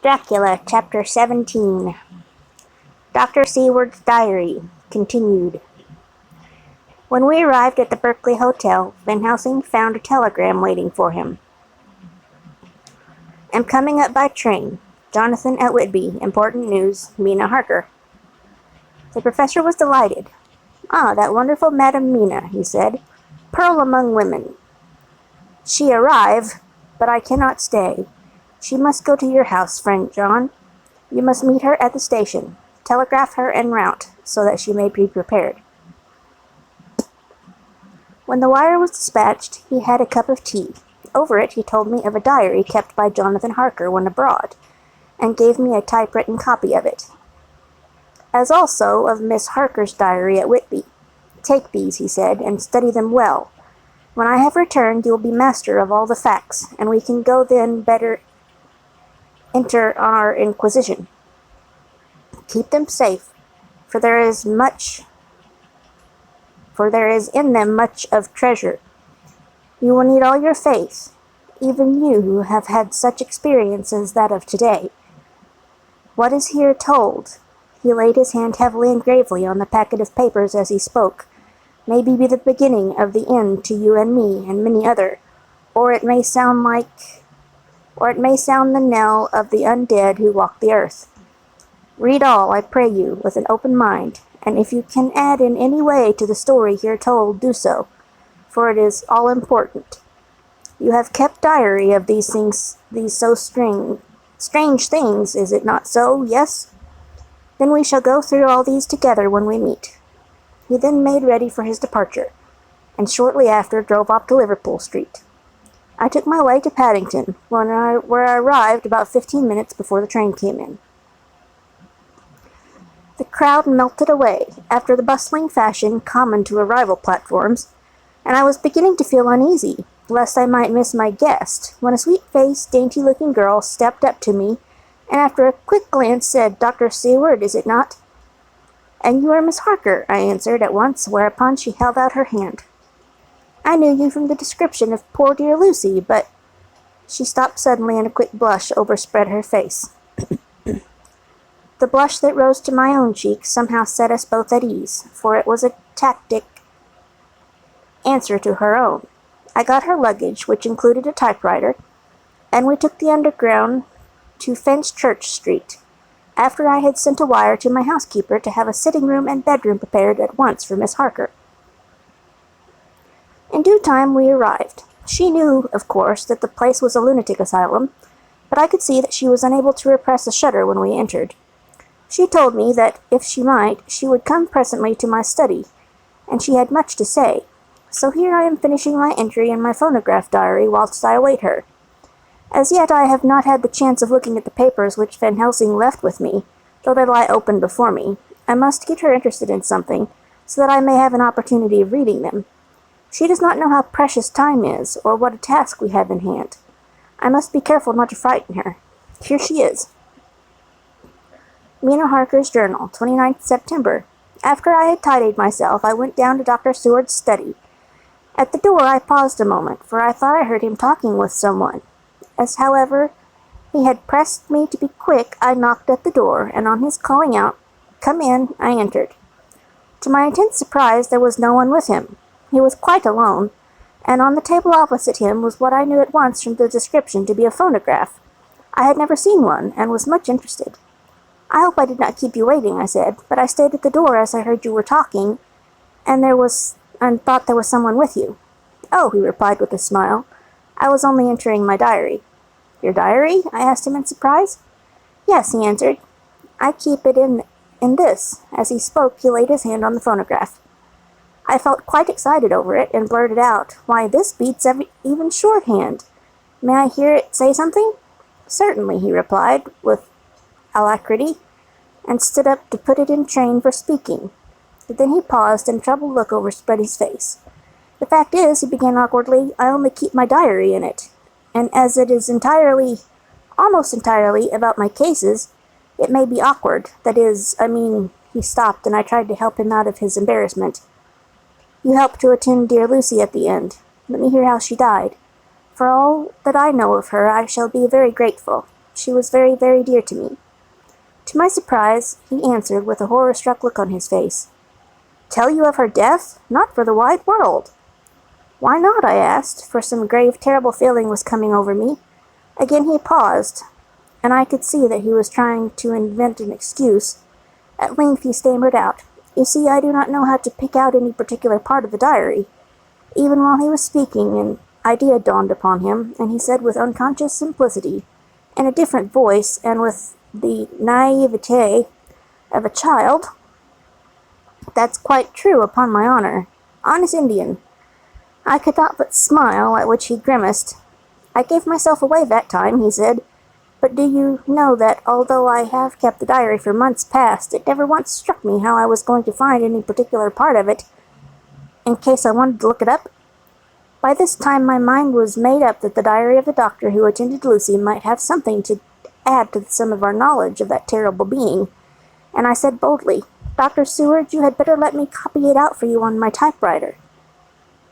Dracula, Chapter 17. Dr. Seward's Diary, continued. When we arrived at the Berkeley Hotel, Van Helsing found a telegram waiting for him. Am coming up by train. Jonathan at Whitby. Important news. Mina Harker. The professor was delighted. Ah, that wonderful Madame Mina, he said. Pearl among women. She arrive, but I cannot stay. She must go to your house, friend John. You must meet her at the station. Telegraph her en route, so that she may be prepared. When the wire was dispatched, he had a cup of tea. Over it he told me of a diary kept by Jonathan Harker when abroad, and gave me a typewritten copy of it, as also of Miss Harker's diary at Whitby. Take these, he said, and study them well. When I have returned, you will be master of all the facts, and we can go then better enter on our inquisition. Keep them safe, for there is in them much of treasure. You will need all your faith, even you who have had such experience as that of today. What is here told, he laid his hand heavily and gravely on the packet of papers as he spoke, may be the beginning of the end to you and me and many other, or it may sound the knell of the undead who walk the earth. Read all, I pray you, with an open mind, and if you can add in any way to the story here told, do so, for it is all important. You have kept diary of these things, these so strange things, is it not so? Yes? Then we shall go through all these together when we meet. He then made ready for his departure, and shortly after drove off to Liverpool Street. I took my way to Paddington, where I arrived about 15 minutes before the train came in. The crowd melted away, after the bustling fashion common to arrival platforms, and I was beginning to feel uneasy, lest I might miss my guest, when a sweet-faced, dainty-looking girl stepped up to me, and after a quick glance said, Dr. Seward, is it not? And you are Miss Harker, I answered at once, whereupon she held out her hand. I knew you from the description of poor dear Lucy, but... She stopped suddenly, and a quick blush overspread her face. The blush that rose to my own cheek somehow set us both at ease, for it was a tacit answer to her own. I got her luggage, which included a typewriter, and we took the Underground to Fenchurch Street, after I had sent a wire to my housekeeper to have a sitting room and bedroom prepared at once for Miss Harker. In due time we arrived. She knew, of course, that the place was a lunatic asylum, but I could see that she was unable to repress a shudder when we entered. She told me that, if she might, she would come presently to my study, and she had much to say. So here I am finishing my entry in my phonograph diary whilst I await her. As yet I have not had the chance of looking at the papers which Van Helsing left with me, though they lie open before me. I must get her interested in something, so that I may have an opportunity of reading them. She does not know how precious time is, or what a task we have in hand. I must be careful not to frighten her. Here she is. Mina Harker's Journal, 29th September. After I had tidied myself, I went down to Dr. Seward's study. At the door I paused a moment, for I thought I heard him talking with someone. As, however, he had pressed me to be quick, I knocked at the door, and on his calling out, Come in, I entered. To my intense surprise, there was no one with him. He was quite alone, and on the table opposite him was what I knew at once from the description to be a phonograph. I had never seen one, and was much interested. I hope I did not keep you waiting, I said, but I stayed at the door as I heard you were talking, and thought there was someone with you. Oh, he replied with a smile. I was only entering my diary. Your diary? I asked him in surprise. Yes, he answered. I keep it in this. As he spoke, he laid his hand on the phonograph. I felt quite excited over it, and blurted out, Why, this beats even shorthand. May I hear it say something? Certainly, he replied, with alacrity, and stood up to put it in train for speaking. But then he paused, and a troubled look overspread his face. The fact is, he began awkwardly, I only keep my diary in it, and as it is almost entirely, about my cases, it may be awkward. He stopped, and I tried to help him out of his embarrassment. You helped to attend dear Lucy at the end. Let me hear how she died. For all that I know of her, I shall be very grateful. She was very, very dear to me. To my surprise, he answered with a horror-struck look on his face. Tell you of her death? Not for the wide world. Why not? I asked, for some grave, terrible feeling was coming over me. Again he paused, and I could see that he was trying to invent an excuse. At length he stammered out, You see, I do not know how to pick out any particular part of the diary. Even while he was speaking, an idea dawned upon him, and he said with unconscious simplicity, in a different voice, and with the naivete of a child, That's quite true, upon my honor. Honest Indian. I could not but smile, at which he grimaced. I gave myself away that time, he said, but do you know that although I have kept the diary for months past, it never once struck me how I was going to find any particular part of it, in case I wanted to look it up? By this time my mind was made up that the diary of the doctor who attended Lucy might have something to add to some of our knowledge of that terrible being, and I said boldly, Dr. Seward, you had better let me copy it out for you on my typewriter.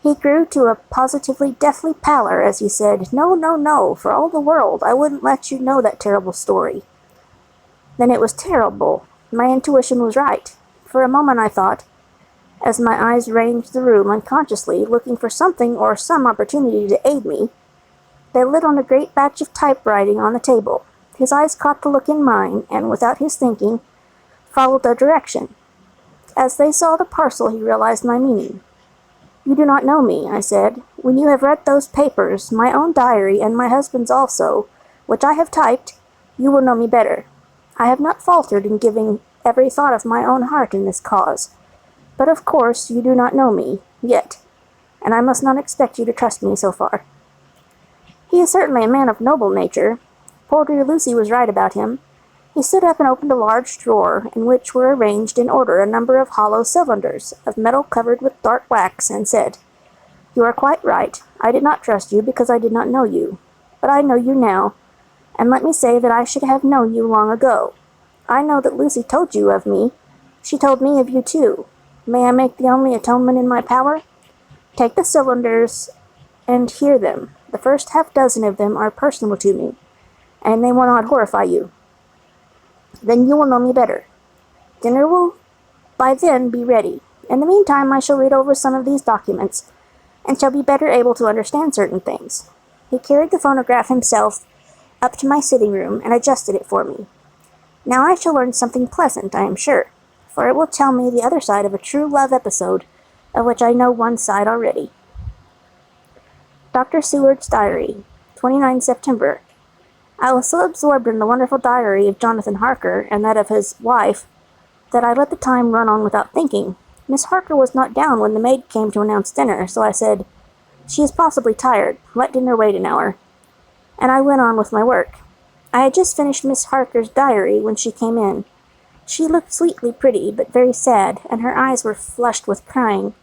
He grew to a positively deathly pallor as he said, No, no, no, for all the world, I wouldn't let you know that terrible story. Then it was terrible. My intuition was right. For a moment I thought, as my eyes ranged the room unconsciously, looking for something or some opportunity to aid me, they lit on a great batch of typewriting on the table. His eyes caught the look in mine, and without his thinking, followed their direction. As they saw the parcel, he realized my meaning. You do not know me, I said. When you have read those papers, my own diary and my husband's also, which I have typed, you will know me better. I have not faltered in giving every thought of my own heart in this cause. But of course you do not know me, yet, and I must not expect you to trust me so far. He is certainly a man of noble nature. Poor dear Lucy was right about him. He stood up and opened a large drawer, in which were arranged in order a number of hollow cylinders, of metal covered with dark wax, and said, You are quite right. I did not trust you because I did not know you. But I know you now, and let me say that I should have known you long ago. I know that Lucy told you of me. She told me of you too. May I make the only atonement in my power? Take the cylinders and hear them. The first half-dozen of them are personal to me, and they will not horrify you. Then you will know me better. Dinner will by then be ready. In the meantime, I shall read over some of these documents, and shall be better able to understand certain things. He carried the phonograph himself up to my sitting room and adjusted it for me. Now I shall learn something pleasant, I am sure, for it will tell me the other side of a true love episode, of which I know one side already. Dr. Seward's Diary, 29 September. I was so absorbed in the wonderful diary of Jonathan Harker and that of his wife that I let the time run on without thinking. Miss Harker was not down when the maid came to announce dinner, so I said, She is possibly tired. Let dinner wait an hour. And I went on with my work. I had just finished Miss Harker's diary when she came in. She looked sweetly pretty, but very sad, and her eyes were flushed with crying.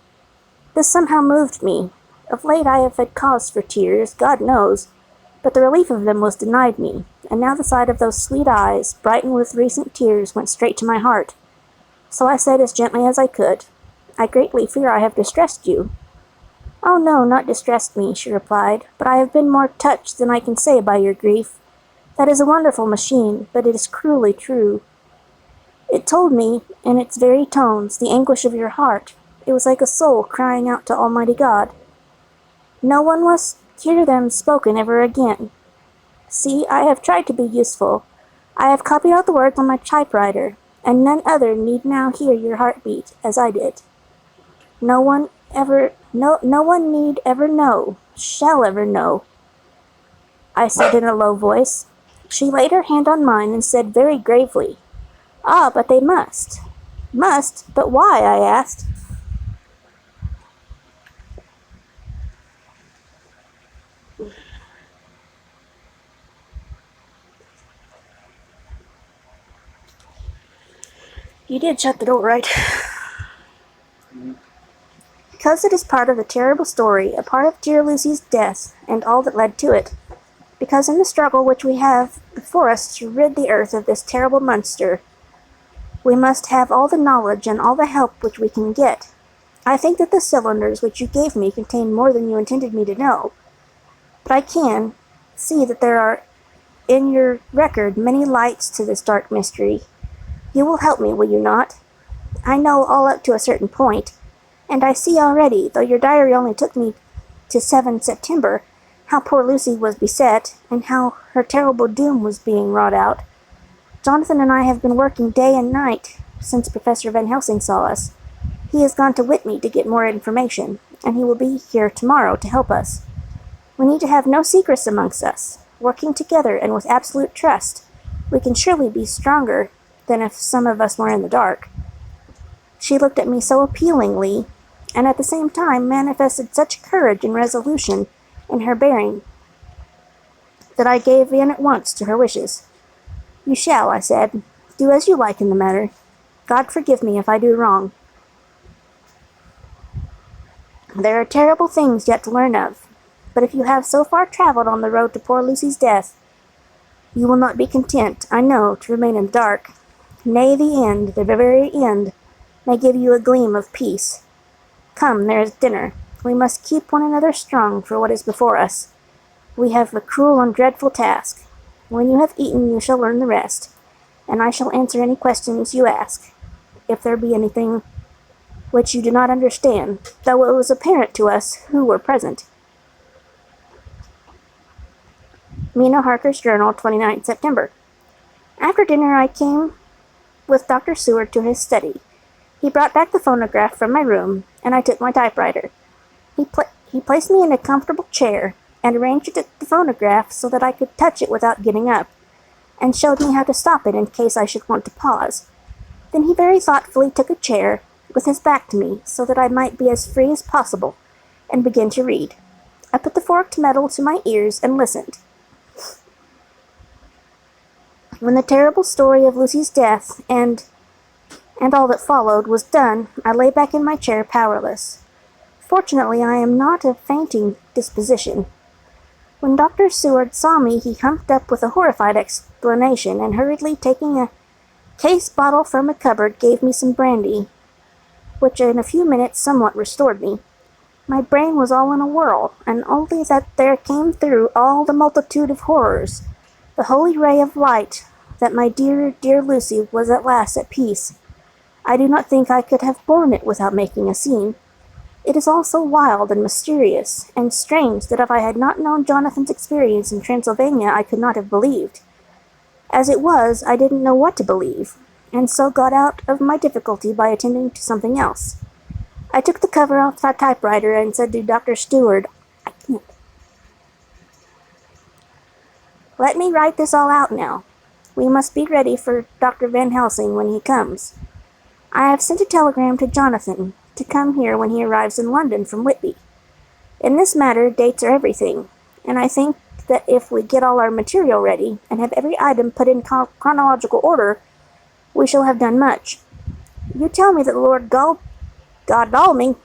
This somehow moved me. Of late I have had cause for tears, God knows, but the relief of them was denied me, and now the sight of those sweet eyes, brightened with recent tears, went straight to my heart. So I said as gently as I could, I greatly fear I have distressed you. Oh no, not distressed me, she replied, but I have been more touched than I can say by your grief. That is a wonderful machine, but it is cruelly true. It told me, in its very tones, the anguish of your heart. It was like a soul crying out to Almighty God. No one must hear them spoken ever again. See, I have tried to be useful. I have copied out the words on my typewriter, and none other need now hear your heartbeat as I did. No one need ever know, shall ever know, I said in a low voice. She laid her hand on mine and said very gravely, Ah, but they must. Must? But why? I asked. You did shut the door, right? Because it is part of the terrible story, a part of dear Lucy's death, and all that led to it. Because in the struggle which we have before us to rid the earth of this terrible monster, we must have all the knowledge and all the help which we can get. I think that the cylinders which you gave me contain more than you intended me to know, but I can see that there are in your record many lights to this dark mystery. You will help me, will you not? I know all up to a certain point, and I see already, though your diary only took me to 7 September, how poor Lucy was beset, and how her terrible doom was being wrought out. Jonathan and I have been working day and night since Professor Van Helsing saw us. He has gone to Whitney to get more information, and he will be here tomorrow to help us. We need to have no secrets amongst us. Working together and with absolute trust, we can surely be stronger than if some of us were in the dark. She looked at me so appealingly, and at the same time manifested such courage and resolution in her bearing, that I gave in at once to her wishes. You shall, I said, do as you like in the matter. God forgive me if I do wrong. There are terrible things yet to learn of, but if you have so far traveled on the road to poor Lucy's death, you will not be content, I know, to remain in the dark. Nay, the end, the very end, may give you a gleam of peace. Come, there is dinner. We must keep one another strong for what is before us. We have a cruel and dreadful task. When you have eaten, you shall learn the rest, and I shall answer any questions you ask, if there be anything which you do not understand, though it was apparent to us who were present. Mina Harker's Journal, 29th September. After dinner I came with Dr. Seward to his study. He brought back the phonograph from my room, and I took my typewriter. He placed me in a comfortable chair, and arranged the phonograph so that I could touch it without getting up, and showed me how to stop it in case I should want to pause. Then he very thoughtfully took a chair, with his back to me, so that I might be as free as possible, and began to read. I put the forked metal to my ears and listened. When the terrible story of Lucy's death and all that followed was done, I lay back in my chair powerless. Fortunately, I am not of fainting disposition. When Dr. Seward saw me, he humped up with a horrified exclamation, and hurriedly taking a case bottle from a cupboard, gave me some brandy, which in a few minutes somewhat restored me. My brain was all in a whirl, and only that there came through all the multitude of horrors the holy ray of light that my dear, dear Lucy was at last at peace. I do not think I could have borne it without making a scene. It is all so wild and mysterious and strange that if I had not known Jonathan's experience in Transylvania, I could not have believed. As it was, I didn't know what to believe, and so got out of my difficulty by attending to something else. I took the cover off the typewriter and said to Dr. Seward, I can't. Let me write this all out now. We must be ready for Dr. Van Helsing when he comes. I have sent a telegram to Jonathan to come here when he arrives in London from Whitby. In this matter, dates are everything, and I think that if we get all our material ready and have every item put in chronological order, we shall have done much. You tell me that Lord Godalming,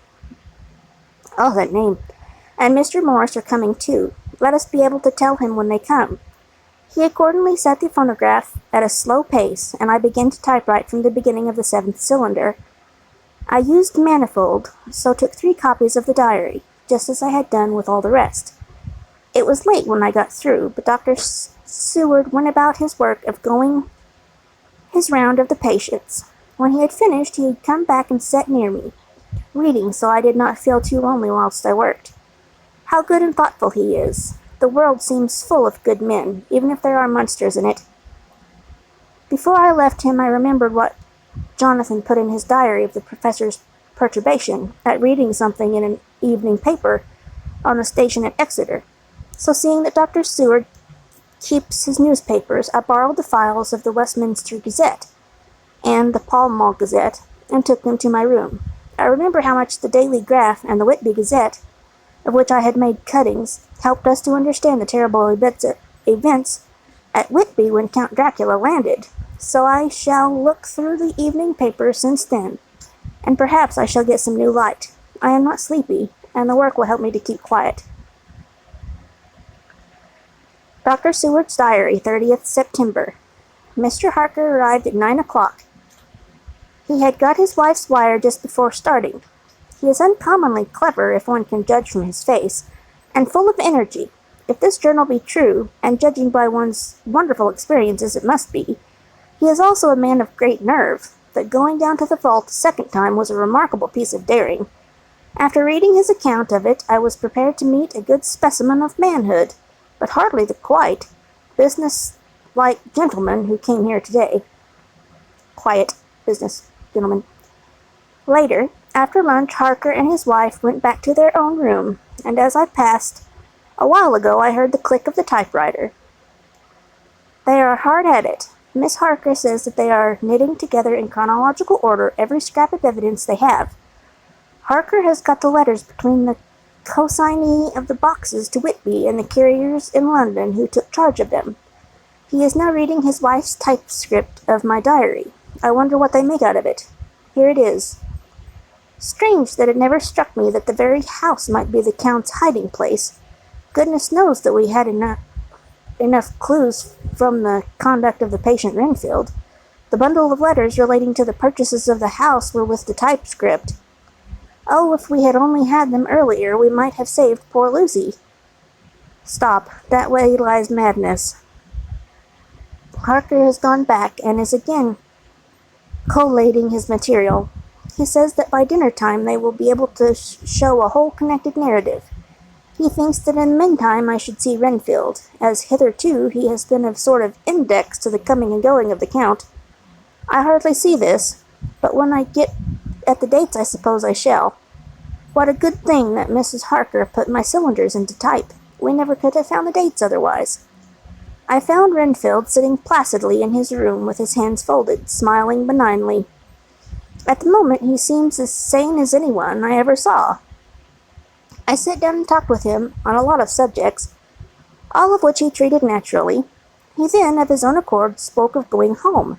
oh, that name, and Mr. Morris are coming too. Let us be able to tell him when they come. He accordingly set the phonograph at a slow pace, and I began to typewrite from the beginning of the 7th cylinder. I used manifold, so took 3 copies of the diary, just as I had done with all the rest. It was late when I got through, but Dr. Seward went about his work of going his round of the patients. When he had finished, he had come back and sat near me, reading so I did not feel too lonely whilst I worked. How good and thoughtful he is! The world seems full of good men, even if there are monsters in it. Before I left him, I remembered what Jonathan put in his diary of the professor's perturbation at reading something in an evening paper on the station at Exeter. So seeing that Dr. Seward keeps his newspapers, I borrowed the files of the Westminster Gazette and the Pall Mall Gazette and took them to my room. I remember how much the Daily Graph and the Whitby Gazette, of which I had made cuttings, helped us to understand the terrible events at Whitby when Count Dracula landed. So I shall look through the evening paper since then, and perhaps I shall get some new light. I am not sleepy, and the work will help me to keep quiet. Dr. Seward's Diary, 30th September. Mr. Harker arrived at 9 o'clock. He had got his wife's wire just before starting. He is uncommonly clever, if one can judge from his face, and full of energy. If this journal be true, and judging by one's wonderful experiences it must be, he is also a man of great nerve. That going down to the vault a second time was a remarkable piece of daring. After reading his account of it, I was prepared to meet a good specimen of manhood, but hardly the quite business-like gentleman who came here today. Quiet business gentleman. Later, after lunch, Harker and his wife went back to their own room, and as I passed, a while ago I heard the click of the typewriter. They are hard at it. Miss Harker says that they are knitting together in chronological order every scrap of evidence they have. Harker has got the letters between the consignee of the boxes to Whitby and the carriers in London who took charge of them. He is now reading his wife's typescript of my diary. I wonder what they make out of it. Here it is. Strange that it never struck me that the very house might be the Count's hiding place. Goodness knows that we had enough clues from the conduct of the patient Renfield. The bundle of letters relating to the purchases of the house were with the typescript. Oh, if we had only had them earlier, we might have saved poor Lucy. Stop. That way lies madness. Harker has gone back and is again collating his material. He says that by dinner time they will be able to show a whole connected narrative. He thinks that in the meantime I should see Renfield, as hitherto he has been a sort of index to the coming and going of the Count. I hardly see this, but when I get at the dates I suppose I shall. What a good thing that Mrs. Harker put my cylinders into type. We never could have found the dates otherwise. I found Renfield sitting placidly in his room with his hands folded, smiling benignly. At the moment he seems as sane as anyone I ever saw. I sat down and talked with him on a lot of subjects, all of which he treated naturally. He then, of his own accord, spoke of going home,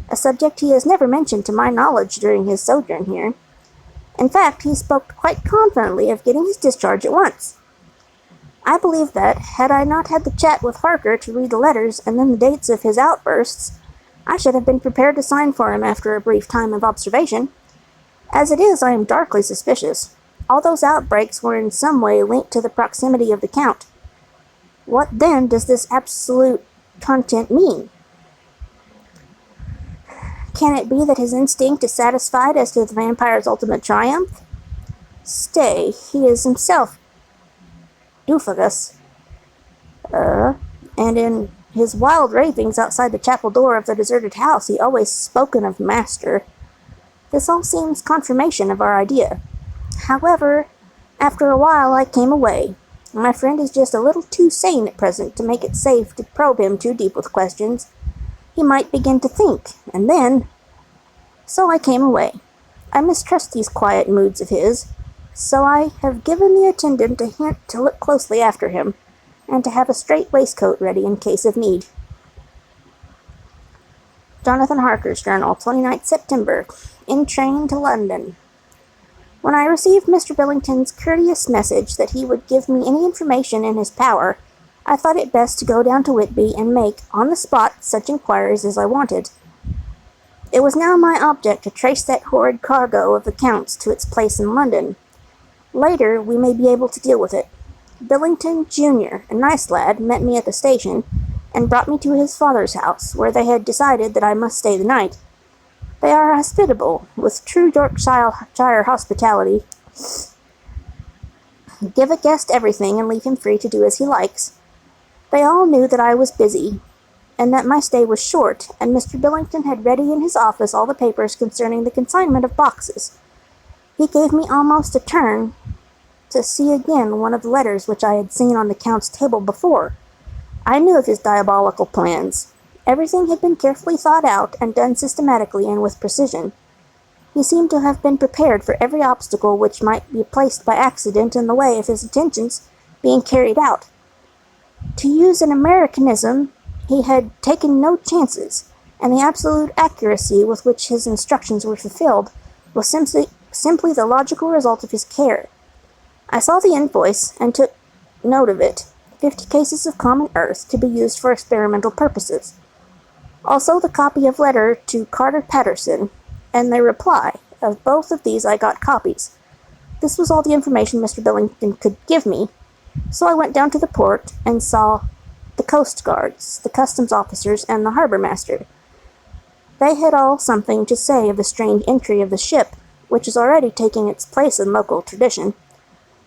a subject he has never mentioned to my knowledge during his sojourn here. In fact, he spoke quite confidently of getting his discharge at once. I believe that, had I not had the chat with Harker to read the letters and then the dates of his outbursts, I should have been prepared to sign for him after a brief time of observation. As it is, I am darkly suspicious. All those outbreaks were in some way linked to the proximity of the Count. What then does this absolute content mean? Can it be that his instinct is satisfied as to the vampire's ultimate triumph? Stay, he is himself Doofagus. And in his wild ravings outside the chapel door of the deserted house, he always spoken of Master. This all seems confirmation of our idea. However, after a while I came away. My friend is just a little too sane at present to make it safe to probe him too deep with questions. He might begin to think, and then... So I came away. I mistrust these quiet moods of his, so I have given the attendant a hint to look closely after him, and to have a straight waistcoat ready in case of need. Jonathan Harker's Journal, 29th September. In train to London. When I received Mr. Billington's courteous message that he would give me any information in his power, I thought it best to go down to Whitby and make, on the spot, such inquiries as I wanted. It was now my object to trace that horrid cargo of the Count's to its place in London. Later, we may be able to deal with it. Billington, Jr., a nice lad, met me at the station, and brought me to his father's house, where they had decided that I must stay the night. They are hospitable, with true Yorkshire hospitality. Give a guest everything and leave him free to do as he likes. They all knew that I was busy, and that my stay was short, and Mr. Billington had ready in his office all the papers concerning the consignment of boxes. He gave me almost a turn to see again one of the letters which I had seen on the Count's table before. I knew of his diabolical plans. Everything had been carefully thought out and done systematically and with precision. He seemed to have been prepared for every obstacle which might be placed by accident in the way of his intentions being carried out. To use an Americanism, he had taken no chances, and the absolute accuracy with which his instructions were fulfilled was simply the logical result of his care. I saw the invoice and took note of it. 50 cases of common earth to be used for experimental purposes. Also the copy of letter to Carter Patterson, and the reply. Of both of these I got copies. This was all the information Mr. Billington could give me, So I went down to the port and saw the coast guards, the customs officers, and the harbor master. They had all something to say of the strange entry of the ship, which is already taking its place in local tradition,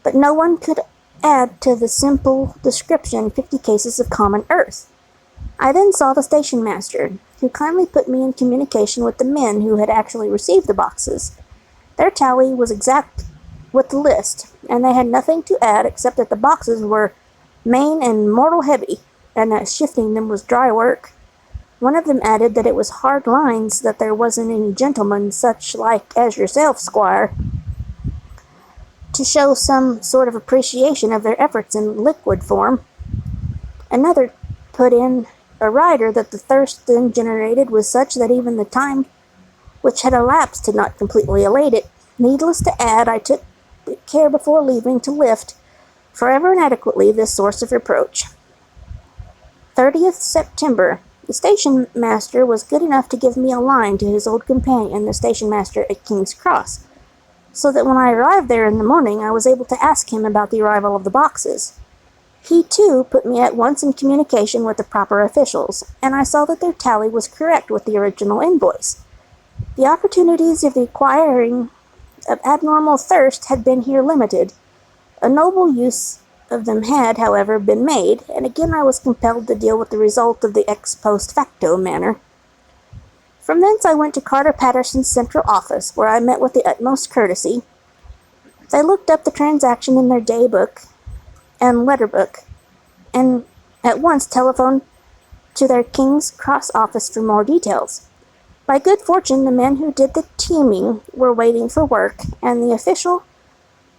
but no one could add to the simple description 50 cases of common earth. I then saw the station master, who kindly put me in communication with the men who had actually received the boxes. Their tally was exact with the list, and they had nothing to add except that the boxes were main and mortal heavy, and that shifting them was dry work. One of them added that it was hard lines, that there wasn't any gentleman such like as yourself, squire, to show some sort of appreciation of their efforts in liquid form. Another put in a rider that the thirst then generated was such that even the time which had elapsed had not completely allayed it. Needless to add, I took care before leaving to lift, forever and adequately, this source of reproach. 30th September. The station master was good enough to give me a line to his old companion, the station master at King's Cross, so that when I arrived there in the morning I was able to ask him about the arrival of the boxes. He, too, put me at once in communication with the proper officials, and I saw that their tally was correct with the original invoice. The opportunities of the acquiring of abnormal thirst had been here limited. A noble use of them had, however, been made, and again I was compelled to deal with the result of the ex post facto manner. From thence I went to Carter Patterson's central office, where I met with the utmost courtesy. They looked up the transaction in their day book and letter book, and at once telephoned to their King's Cross office for more details. By good fortune, the men who did the teaming were waiting for work, and the official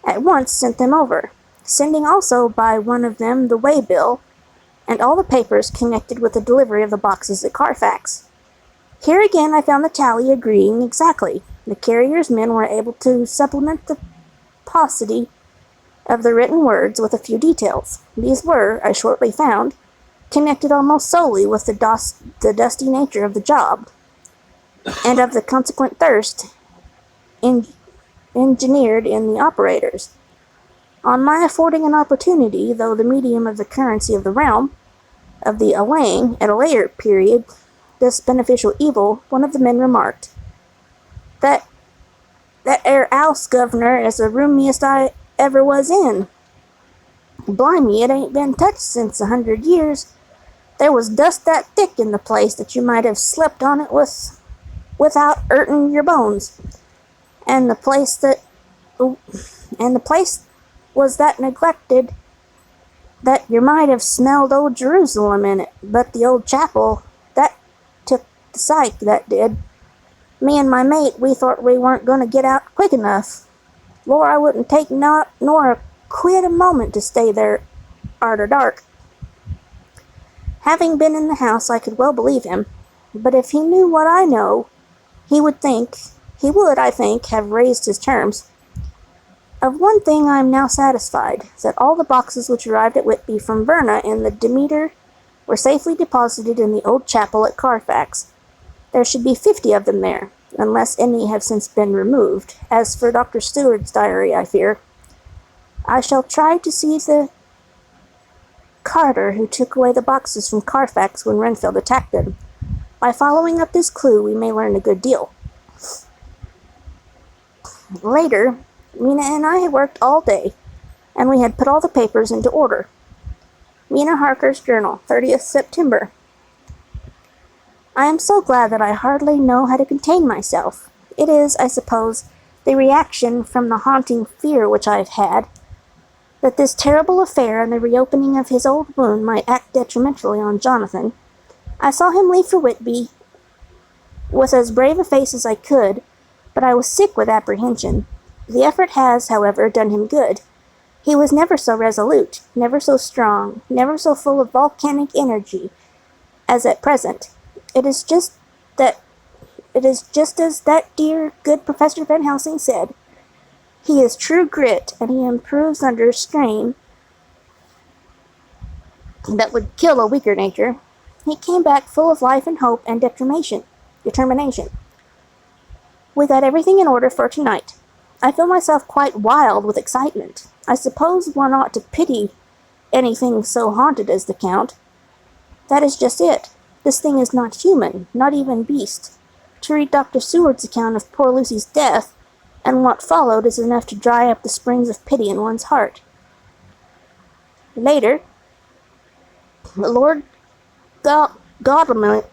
at once sent them over, sending also by one of them the way-bill and all the papers connected with the delivery of the boxes at Carfax. Here again I found the tally agreeing exactly. The carrier's men were able to supplement the paucity of the written words with a few details. These were, I shortly found, connected almost solely with the dusty nature of the job, and of the consequent thirst engineered in the operators. On my affording an opportunity, though the medium of the currency of the realm, of the allaying, at a later period, this beneficial evil, one of the men remarked, That 'ere 'ouse, governor, is the roomiest I ever was in. Blimey, it ain't been touched since 100 years. There was dust that thick in the place that you might have slept on it without 'urting your bones. And the place was that neglected that you might have smelled old Jerusalem in it. But the old chapel, that took the sight, that did. Me and my mate, we thought we weren't going to get out quick enough. Lord, I wouldn't take not nor a quid a moment to stay there arter dark. Having been in the house, I could well believe him, but if he knew what I know, he would, I think, have raised his terms. Of one thing I am now satisfied, that all the boxes which arrived at Whitby from Verna in the Demeter were safely deposited in the old chapel at Carfax. There should be 50 of them there, unless any have since been removed. As for Dr. Seward's diary, I fear, I shall try to see the carter who took away the boxes from Carfax when Renfield attacked them. By following up this clue, we may learn a good deal. Later, Mina and I had worked all day, and we had put all the papers into order. Mina Harker's Journal, 30th September. I am so glad that I hardly know how to contain myself. It is, I suppose, the reaction from the haunting fear which I have had, that this terrible affair and the reopening of his old wound might act detrimentally on Jonathan. I saw him leave for Whitby with as brave a face as I could, but I was sick with apprehension. The effort has, however, done him good. He was never so resolute, never so strong, never so full of volcanic energy as at present. It is just as that dear, good Professor Van Helsing said. He is true grit, and he improves under strain that would kill a weaker nature. He came back full of life and hope and determination. We got everything in order for tonight. I feel myself quite wild with excitement. I suppose one ought to pity anything so haunted as the Count. That is just it. This thing is not human, not even beast. To read Dr. Seward's account of poor Lucy's death, and what followed, is enough to dry up the springs of pity in one's heart. Later, Lord Godalming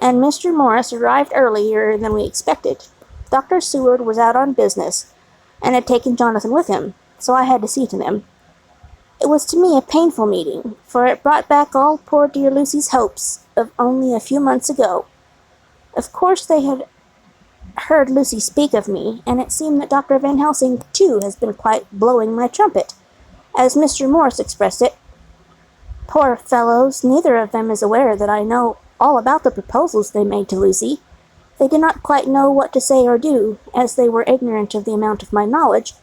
and Mr. Morris arrived earlier than we expected. Dr. Seward was out on business, and had taken Jonathan with him, so I had to see to them. It was to me a painful meeting, for it brought back all poor dear Lucy's hopes of only a few months ago. Of course they had heard Lucy speak of me, and it seemed that Dr. Van Helsing, too, has been quite blowing my trumpet, as Mr. Morris expressed it. Poor fellows, neither of them is aware that I know all about the proposals they made to Lucy. They did not quite know what to say or do, as they were ignorant of the amount of my knowledge,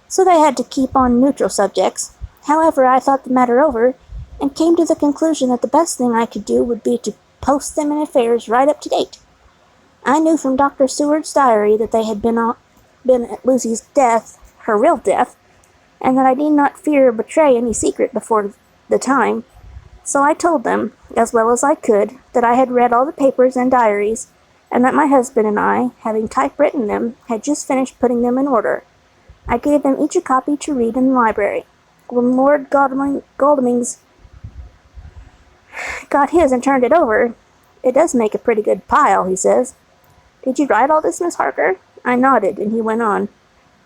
so they had to keep on neutral subjects. However, I thought the matter over, and came to the conclusion that the best thing I could do would be to post them in affairs right up to date. I knew from Dr. Seward's diary that they had been at Lucy's death, her real death, and that I need not fear or betray any secret before the time. So I told them, as well as I could, that I had read all the papers and diaries, and that my husband and I, having typewritten them, had just finished putting them in order. I gave them each a copy to read in the library. When Lord Godalming's got his and turned it over, "It does make a pretty good pile," he says. "Did you write all this, Miss Harker?" I nodded, and he went on.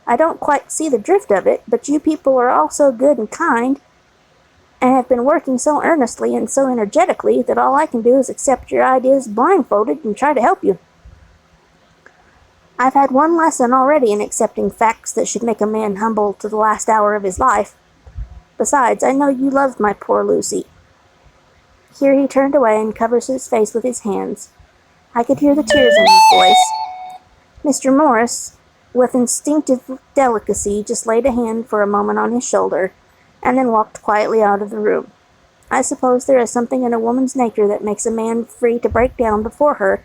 "I don't quite see the drift of it, but you people are all so good and kind, and have been working so earnestly and so energetically that all I can do is accept your ideas blindfolded and try to help you. I've had one lesson already in accepting facts that should make a man humble to the last hour of his life. Besides, I know you loved my poor Lucy." Here he turned away and covers his face with his hands. I could hear the tears in his voice. Mr. Morris, with instinctive delicacy, just laid a hand for a moment on his shoulder, and then walked quietly out of the room. I suppose there is something in a woman's nature that makes a man free to break down before her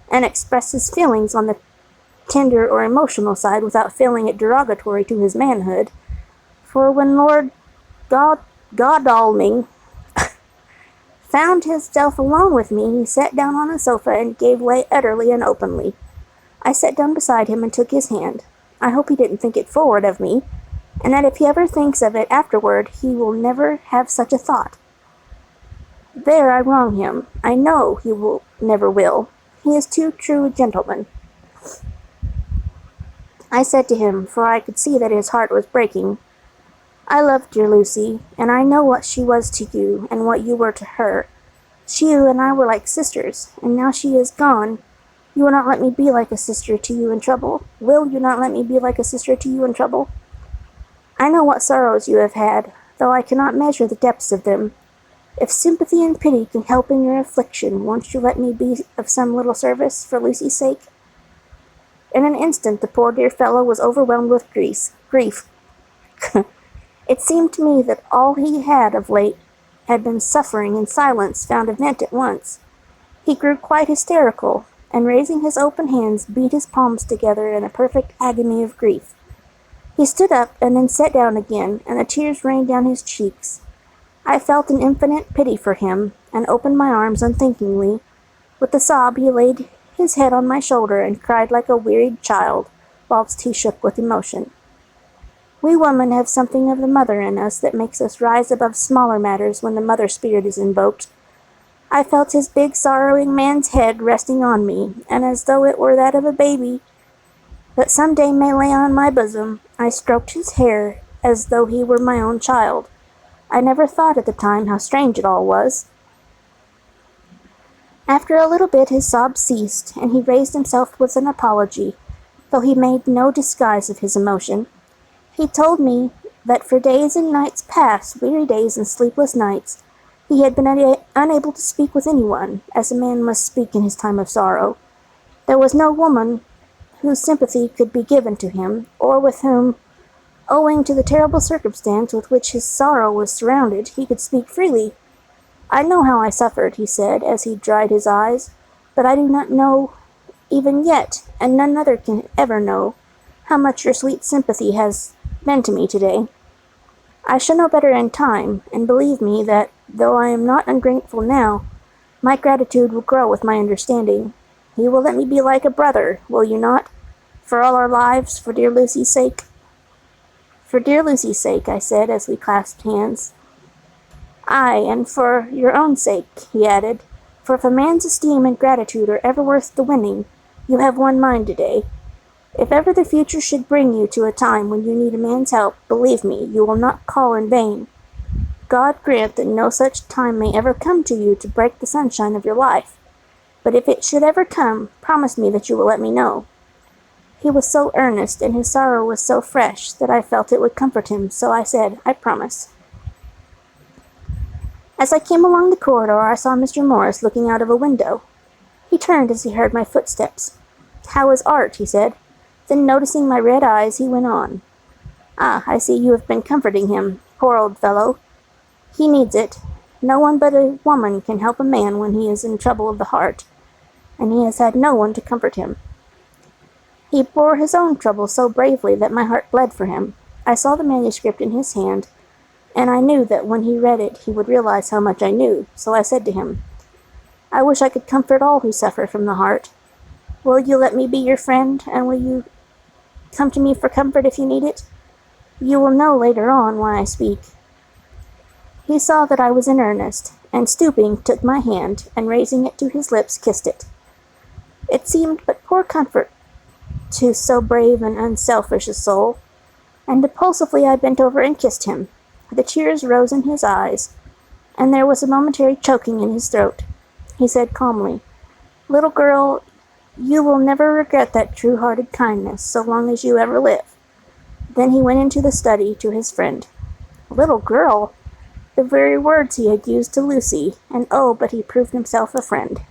and express his feelings on the tender or emotional side without feeling it derogatory to his manhood. For when Lord Godalming found himself alone with me, he sat down on a sofa and gave way utterly and openly. I sat down beside him and took his hand. I hope he didn't think it forward of me, and that if he ever thinks of it afterward, he will never have such a thought. There I wrong him. I know he never will. He is too true a gentleman. I said to him, for I could see that his heart was breaking, "I loved dear Lucy, and I know what she was to you, and what you were to her. You and I were like sisters, and now she is gone. You will not let me be like a sister to you in trouble. Will you not let me be like a sister to you in trouble? I know what sorrows you have had, though I cannot measure the depths of them. If sympathy and pity can help in your affliction, won't you let me be of some little service for Lucy's sake?" In an instant the poor dear fellow was overwhelmed with grief. It seemed to me that all he had of late had been suffering in silence found a vent at once. He grew quite hysterical, and raising his open hands, beat his palms together in a perfect agony of grief. He stood up and then sat down again, and the tears rained down his cheeks. I felt an infinite pity for him, and opened my arms unthinkingly. With a sob he laid his head on my shoulder and cried like a wearied child, whilst he shook with emotion. We women have something of the mother in us that makes us rise above smaller matters when the mother spirit is invoked. I felt his big sorrowing man's head resting on me, and as though it were that of a baby that some day may lay on my bosom, I stroked his hair as though he were my own child. I never thought at the time how strange it all was. After a little bit his sobs ceased, and he raised himself with an apology, though he made no disguise of his emotion. He told me that for days and nights past, weary days and sleepless nights, he had been unable to speak with anyone, as a man must speak in his time of sorrow. There was no woman whose sympathy could be given to him, or with whom, owing to the terrible circumstance with which his sorrow was surrounded, he could speak freely. "I know how I suffered," he said, as he dried his eyes, "but I do not know even yet, and none other can ever know, how much your sweet sympathy has been to me today." I shall know better in time, and believe me that, though I am not ungrateful now, my gratitude will grow with my understanding. You will let me be like a brother, will you not? For all our lives, for dear Lucy's sake." "For dear Lucy's sake," I said, as we clasped hands. "Aye, and for your own sake," he added, "for if a man's esteem and gratitude are ever worth the winning, you have won mine today. If ever the future should bring you to a time when you need a man's help, believe me, you will not call in vain. God grant that no such time may ever come to you to break the sunshine of your life. But if it should ever come, promise me that you will let me know." He was so earnest, and his sorrow was so fresh, that I felt it would comfort him, so I said, "I promise." As I came along the corridor, I saw Mr. Morris looking out of a window. He turned as he heard my footsteps. "How is Art?" he said. Then, noticing my red eyes, he went on. "Ah, I see you have been comforting him. Poor old fellow. He needs it. No one but a woman can help a man when he is in trouble of the heart, and he has had no one to comfort him. He bore his own trouble so bravely that my heart bled for him. I saw the manuscript in his hand, and I knew that when he read it he would realize how much I knew, so I said to him, "I wish I could comfort all who suffer from the heart. Will you let me be your friend, and will you come to me for comfort if you need it? You will know later on why I speak." He saw that I was in earnest, and stooping, took my hand, and raising it to his lips, kissed it. It seemed but poor comfort to so brave and unselfish a soul, and impulsively I bent over and kissed him. The tears rose in his eyes, and there was a momentary choking in his throat. He said calmly, "Little girl, you will never regret that true-hearted kindness so long as you ever live." Then he went into the study to his friend. Little girl! The very words he had used to Lucy, and oh, but he proved himself a friend.